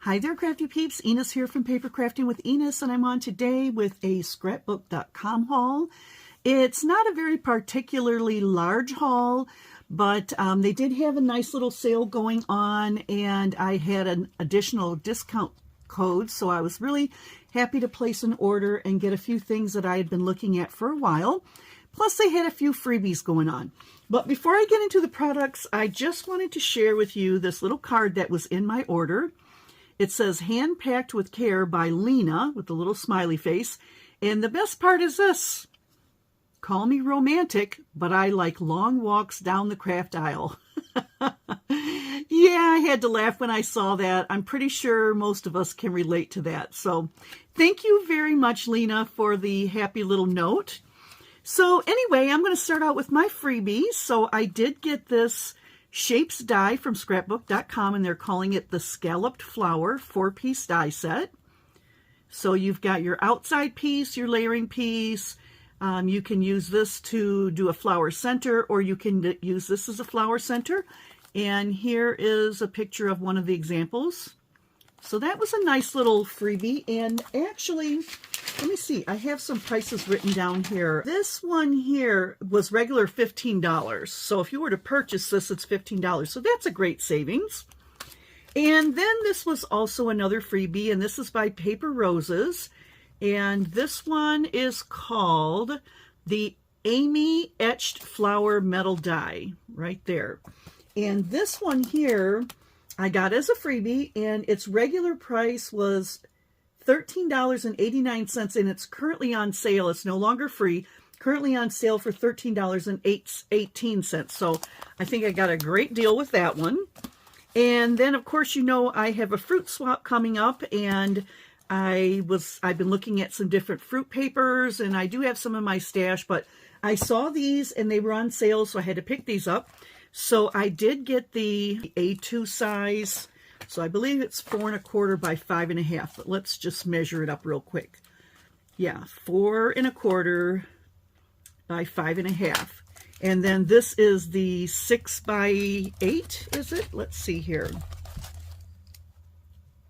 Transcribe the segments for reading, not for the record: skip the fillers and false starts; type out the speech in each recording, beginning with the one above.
Hi there, Crafty Peeps. Enis here from Papercrafting with Enis, and I'm on today with a scrapbook.com haul. It's not a very particularly large haul, but they did have a nice little sale going on, and I had an additional discount code, so I was really happy to place an order and get a few things that I had been looking at for a while. Plus, they had a few freebies going on. But before I get into the products, I just wanted to share with you this little card that was in my order. It says, hand-packed with care by Lena, with a little smiley face. And the best part is this. Call me romantic, but I like long walks down the craft aisle. Yeah, I had to laugh when I saw that. I'm pretty sure most of us can relate to that. So thank you very much, Lena, for the happy little note. So anyway, I'm going to start out with my freebies. So I did get this Shapes die from scrapbook.com, and they're calling it the Scalloped Flower 4-piece die set. So you've got your outside piece, your layering piece. You can use this to do a flower center, or you can use this as a flower center. And here is a picture of one of the examples. So that was a nice little freebie. And actually, let me see, I have some prices written down here. This one here was regular $15. So if you were to purchase this, it's $15. So that's a great savings. And then this was also another freebie, and this is by Paper Roses. And this one is called the Amy Etched Flower Metal Die, right there. And this one here, I got as a freebie, and its regular price was $13.89, and it's currently on sale. It's no longer free. Currently on sale for $13.18. So I think I got a great deal with that one. And then, of course, you know, I have a fruit swap coming up, and I've been looking at some different fruit papers, and I do have some in my stash, but I saw these and they were on sale, so I had to pick these up. So I did get the A2 size. So I believe it's 4 1/4 by 5 1/2, but let's just measure it up real quick. Yeah, 4 1/4 by 5 1/2. And then this is the 6 by 8, is it? Let's see here.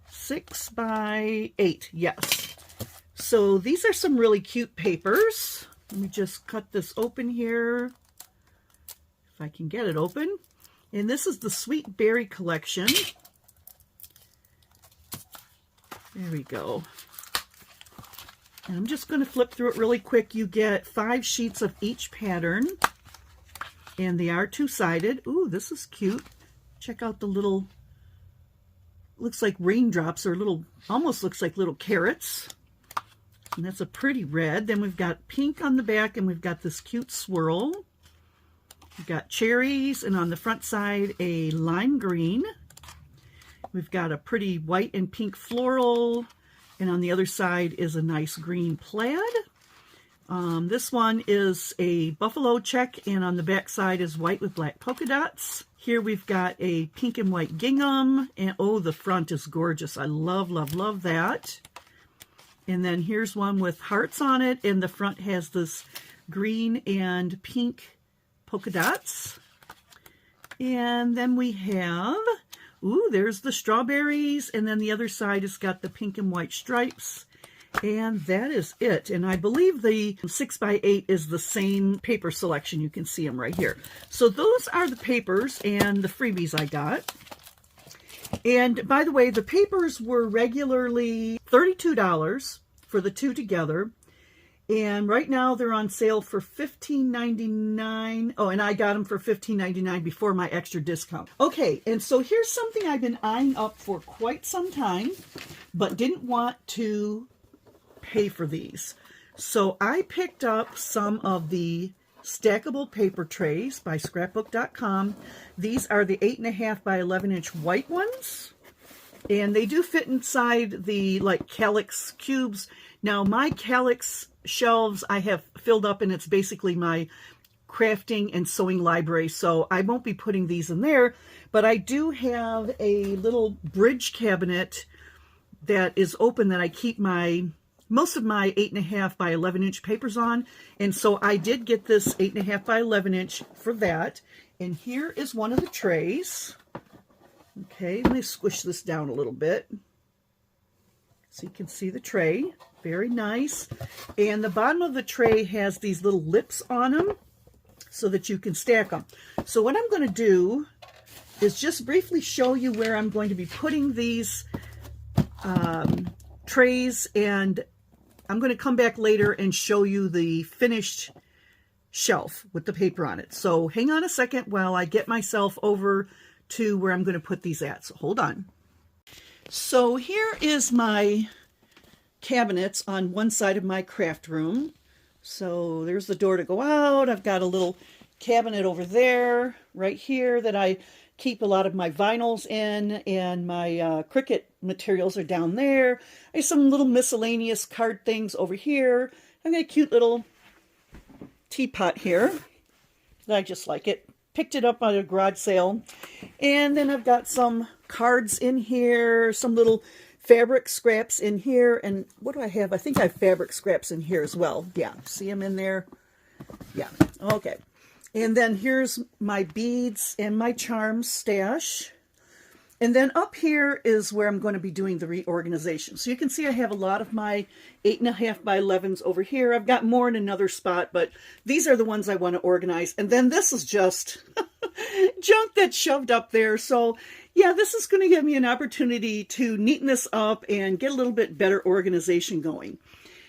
6 by 8, yes. So these are some really cute papers. Let me just cut this open here, if I can get it open. And this is the Sweet Berry collection. There we go. And I'm just going to flip through it really quick. You get 5 sheets of each pattern, and they are two-sided. Ooh, this is cute. Check out the little, looks like raindrops, or little, almost looks like little carrots. And that's a pretty red. Then we've got pink on the back, and we've got this cute swirl. We've got cherries, and on the front side, a lime green. We've got a pretty white and pink floral, and on the other side is a nice green plaid. This one is a buffalo check, and on the back side is white with black polka dots. Here we've got a pink and white gingham, and oh, the front is gorgeous. I love, love, love that. And then here's one with hearts on it, and the front has this green and pink polka dots. And then we have, ooh, there's the strawberries, and then the other side has got the pink and white stripes, and that is it. And I believe the 6 by 8 is the same paper selection. You can see them right here. So those are the papers and the freebies I got. And by the way, the papers were regularly $32 for the two together. And right now they're on sale for $15.99. Oh, and I got them for $15.99 before my extra discount. Okay, and so here's something I've been eyeing up for quite some time, but didn't want to pay for these. So I picked up some of the stackable paper trays by scrapbook.com. These are the 8 1/2 by 11 inch white ones. And they do fit inside the like calyx cubes. Now my calyx shelves I have filled up, and it's basically my crafting and sewing library, so I won't be putting these in there, but I do have a little bridge cabinet that is open that I keep most of my 8 1/2 by 11 inch papers on, and so I did get this 8 1/2 by 11 inch for that. And here is one of the trays. Okay, let me squish this down a little bit. So you can see the tray, very nice. And the bottom of the tray has these little lips on them so that you can stack them. So what I'm going to do is just briefly show you where I'm going to be putting these trays, and I'm going to come back later and show you the finished shelf with the paper on it. So hang on a second while I get myself over to where I'm going to put these at. So hold on. So here is my cabinets on one side of my craft room. So there's the door to go out. I've got a little cabinet over there, right here, that I keep a lot of my vinyls in, and my Cricut materials are down there. I have some little miscellaneous card things over here. I've got a cute little teapot here that I just like it. Picked it up at a garage sale. And then I've got some cards in here, some little fabric scraps in here. And what do I have? I think I have fabric scraps in here as well. Yeah, see them in there? Yeah, okay. And then here's my beads and my charms stash. And then up here is where I'm going to be doing the reorganization. So you can see I have a lot of my 8.5 by 11s over here. I've got more in another spot, but these are the ones I want to organize. And then this is just junk that's shoved up there. So yeah, this is going to give me an opportunity to neaten this up and get a little bit better organization going.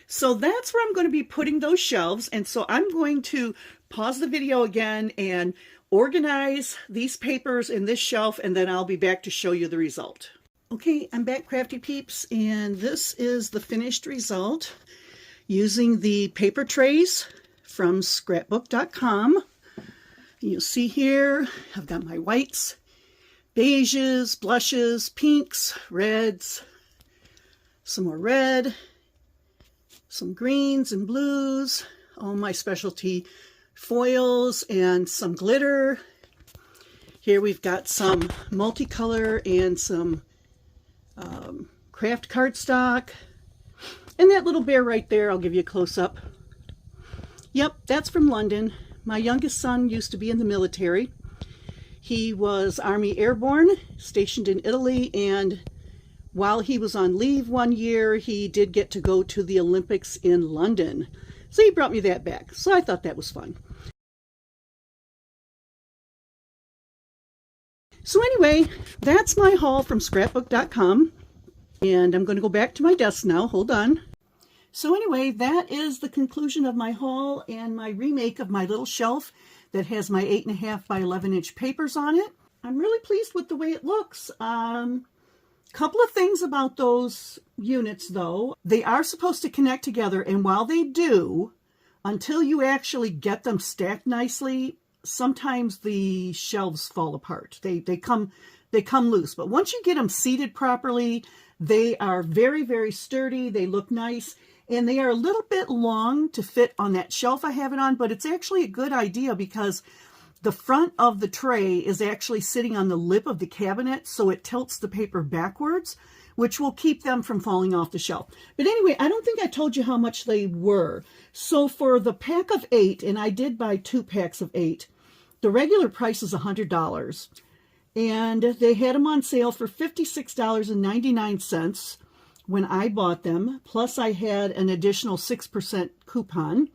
So that's where I'm going to be putting those shelves. And so I'm going to pause the video again and organize these papers in this shelf, and then I'll be back to show you the result. Okay, I'm back, Crafty Peeps, and this is the finished result using the paper trays from scrapbook.com. You'll see here, I've got my whites, beiges, blushes, pinks, reds, some more red, some greens and blues, all my specialty foils and some glitter. Here we've got some multicolor and some craft cardstock. And that little bear right there, I'll give you a close-up. Yep, that's from London. My youngest son used to be in the military. He was Army Airborne, stationed in Italy, and while he was on leave one year, he did get to go to the Olympics in London. So he brought me that back. So I thought that was fun. So anyway, that's my haul from scrapbook.com. And I'm going to go back to my desk now. Hold on. So anyway, that is the conclusion of my haul and my remake of my little shelf that has my 8.5 by 11 inch papers on it. I'm really pleased with the way it looks. Couple of things about those units though. They are supposed to connect together, and while they do, until you actually get them stacked nicely, sometimes the shelves fall apart. They come loose. But once you get them seated properly, they are very, very sturdy. They look nice, and they are a little bit long to fit on that shelf I have it on, but it's actually a good idea because the front of the tray is actually sitting on the lip of the cabinet, so it tilts the paper backwards, which will keep them from falling off the shelf. But anyway, I don't think I told you how much they were. So for the pack of 8, and I did buy 2 packs of 8, the regular price is $100. And they had them on sale for $56.99 when I bought them. Plus I had an additional 6% coupon.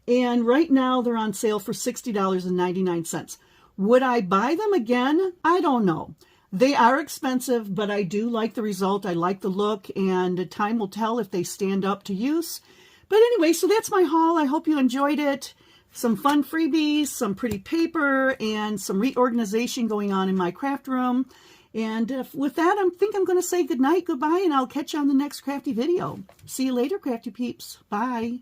And right now they're on sale for $60.99. Would I buy them again? I don't know. They are expensive, but I do like the result. I like the look, and time will tell if they stand up to use. But anyway, so that's my haul. I hope you enjoyed it. Some fun freebies, some pretty paper, and some reorganization going on in my craft room. And with that, I think I'm going to say goodnight, goodbye, and I'll catch you on the next crafty video. See you later, Crafty Peeps. Bye.